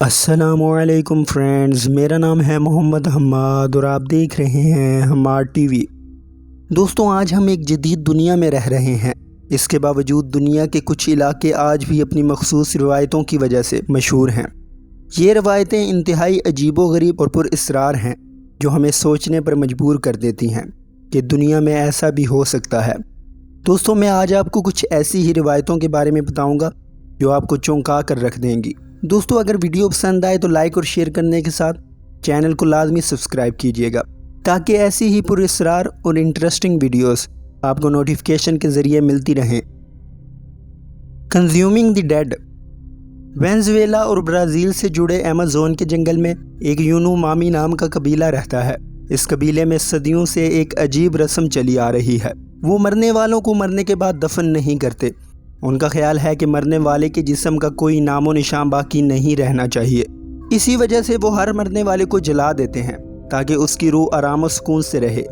السلام علیکم فرینڈز، میرا نام ہے محمد حماد اور آپ دیکھ رہے ہیں حماد ٹی وی۔ دوستوں، آج ہم ایک جدید دنیا میں رہ رہے ہیں۔ اس کے باوجود دنیا کے کچھ علاقے آج بھی اپنی مخصوص روایتوں کی وجہ سے مشہور ہیں۔ یہ روایتیں انتہائی عجیب و غریب اور پر اسرار ہیں، جو ہمیں سوچنے پر مجبور کر دیتی ہیں کہ دنیا میں ایسا بھی ہو سکتا ہے۔ دوستوں، میں آج آپ کو کچھ ایسی ہی روایتوں کے بارے میں بتاؤں گا جو آپ کو چونکا کر رکھ دیں گی۔ دوستو، اگر ویڈیو پسند آئے تو لائک اور شیئر کرنے کے ساتھ چینل کو لازمی سبسکرائب کیجیے گا، تاکہ ایسی ہی پر اسرار اور انٹرسٹنگ ویڈیوز آپ کو نوٹیفیکیشن کے ذریعے ملتی رہیں۔ کنزیومنگ دی ڈیڈ۔ وینزویلا اور برازیل سے جڑے ایمازون کے جنگل میں ایک یونو مامی نام کا قبیلہ رہتا ہے۔ اس قبیلے میں صدیوں سے ایک عجیب رسم چلی آ رہی ہے۔ وہ مرنے والوں کو مرنے کے بعد دفن نہیں کرتے۔ ان کا خیال ہے کہ مرنے والے کے جسم کا کوئی نام و نشان باقی نہیں رہنا چاہیے۔ اسی وجہ سے وہ ہر مرنے والے کو جلا دیتے ہیں تاکہ اس کی روح آرام و سکون سے رہے۔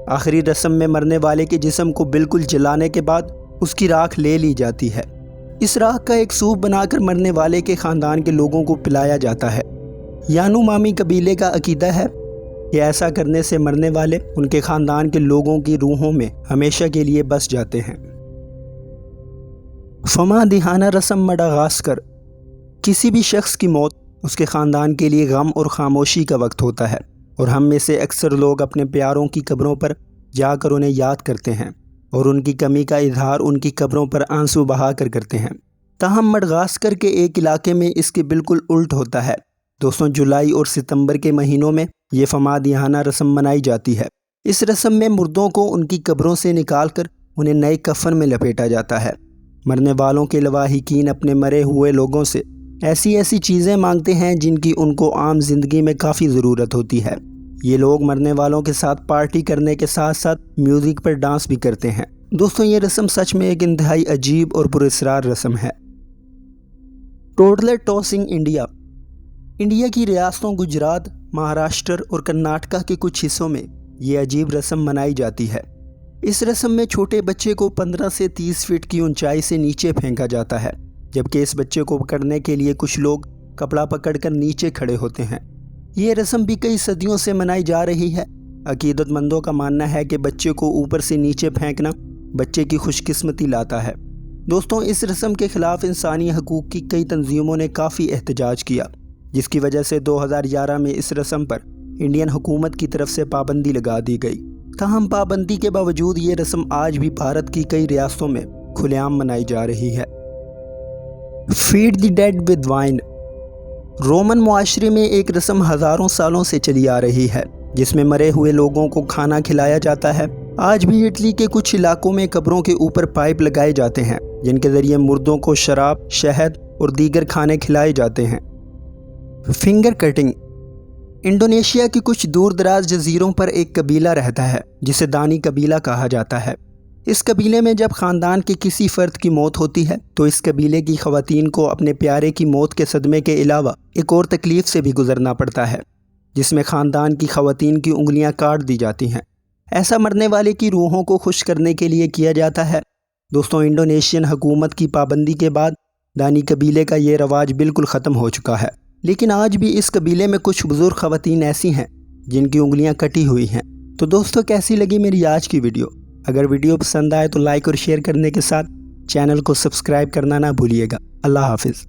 آخری رسم میں مرنے والے کے جسم کو بالکل جلانے کے بعد اس کی راکھ لے لی جاتی ہے۔ اس راکھ کا ایک سوپ بنا کر مرنے والے کے خاندان کے لوگوں کو پلایا جاتا ہے۔ یانو مامی قبیلے کا عقیدہ ہے کہ ایسا کرنے سے مرنے والے ان کے خاندان کے لوگوں کی روحوں میں ہمیشہ کے لیے بس جاتے ہیں۔ فما دہانہ رسم مڈغاسکر۔ کسی بھی شخص کی موت اس کے خاندان کے لیے غم اور خاموشی کا وقت ہوتا ہے، اور ہم میں سے اکثر لوگ اپنے پیاروں کی قبروں پر جا کر انہیں یاد کرتے ہیں اور ان کی کمی کا اظہار ان کی قبروں پر آنسو بہا کر کرتے ہیں۔ تاہم مڈغاسکر کے ایک علاقے میں اس کے بالکل الٹ ہوتا ہے۔ دوستوں، جولائی اور ستمبر کے مہینوں میں یہ فما دہانہ رسم منائی جاتی ہے۔ اس رسم میں مردوں کو ان کی قبروں سے نکال کر انہیں نئے کفن میں لپیٹا جاتا ہے۔ مرنے والوں کے لواحقین اپنے مرے ہوئے لوگوں سے ایسی چیزیں مانگتے ہیں جن کی ان کو عام زندگی میں کافی ضرورت ہوتی ہے۔ یہ لوگ مرنے والوں کے ساتھ پارٹی کرنے کے ساتھ ساتھ میوزک پر ڈانس بھی کرتے ہیں۔ دوستوں، یہ رسم سچ میں ایک انتہائی عجیب اور پر اسرار رسم ہے۔ Toddler tossing India. انڈیا کی ریاستوں گجرات، مہاراشٹر اور کرناٹکا کے کچھ حصوں میں یہ عجیب رسم منائی جاتی ہے۔ اس رسم میں چھوٹے بچے کو 15 سے 30 فٹ کی اونچائی سے نیچے پھینکا جاتا ہے، جبکہ اس بچے کو پکڑنے کے لیے کچھ لوگ کپڑا پکڑ کر نیچے کھڑے ہوتے ہیں۔ یہ رسم بھی کئی صدیوں سے منائی جا رہی ہے۔ عقیدت مندوں کا ماننا ہے کہ بچے کو اوپر سے نیچے پھینکنا بچے کی خوش قسمتی لاتا ہے۔ دوستوں، اس رسم کے خلاف انسانی حقوق کی کئی تنظیموں نے کافی احتجاج کیا، جس کی وجہ سے 2011 میں اس رسم پر انڈین حکومت کی طرف سے پابندی لگا دی گئی۔ تاہم پابندی کے باوجود یہ رسم آج بھی بھارت کی کئی ریاستوں میں کھلے عام منائی جا رہی ہے۔ Feed the dead with wine. Roman معاشرے میں ایک رسم ہزاروں سالوں سے چلی آ رہی ہے، جس میں مرے ہوئے لوگوں کو کھانا کھلایا جاتا ہے۔ آج بھی اٹلی کے کچھ علاقوں میں قبروں کے اوپر پائپ لگائے جاتے ہیں، جن کے ذریعے مردوں کو شراب، شہد اور دیگر کھانے کھلائے جاتے ہیں۔ Finger cutting. انڈونیشیا کے کچھ دور دراز جزیروں پر ایک قبیلہ رہتا ہے جسے دانی قبیلہ کہا جاتا ہے۔ اس قبیلے میں جب خاندان کے کسی فرد کی موت ہوتی ہے تو اس قبیلے کی خواتین کو اپنے پیارے کی موت کے صدمے کے علاوہ ایک اور تکلیف سے بھی گزرنا پڑتا ہے، جس میں خاندان کی خواتین کی انگلیاں کاٹ دی جاتی ہیں۔ ایسا مرنے والے کی روحوں کو خوش کرنے کے لیے کیا جاتا ہے۔ دوستوں، انڈونیشین حکومت کی پابندی کے بعد دانی قبیلے کا یہ رواج بالکل ختم ہو چکا ہے، لیکن آج بھی اس قبیلے میں کچھ بزرگ خواتین ایسی ہیں جن کی انگلیاں کٹی ہوئی ہیں۔ تو دوستو، کیسی لگی میری آج کی ویڈیو؟ اگر ویڈیو پسند آئے تو لائک اور شیئر کرنے کے ساتھ چینل کو سبسکرائب کرنا نہ بھولیے گا۔ اللہ حافظ۔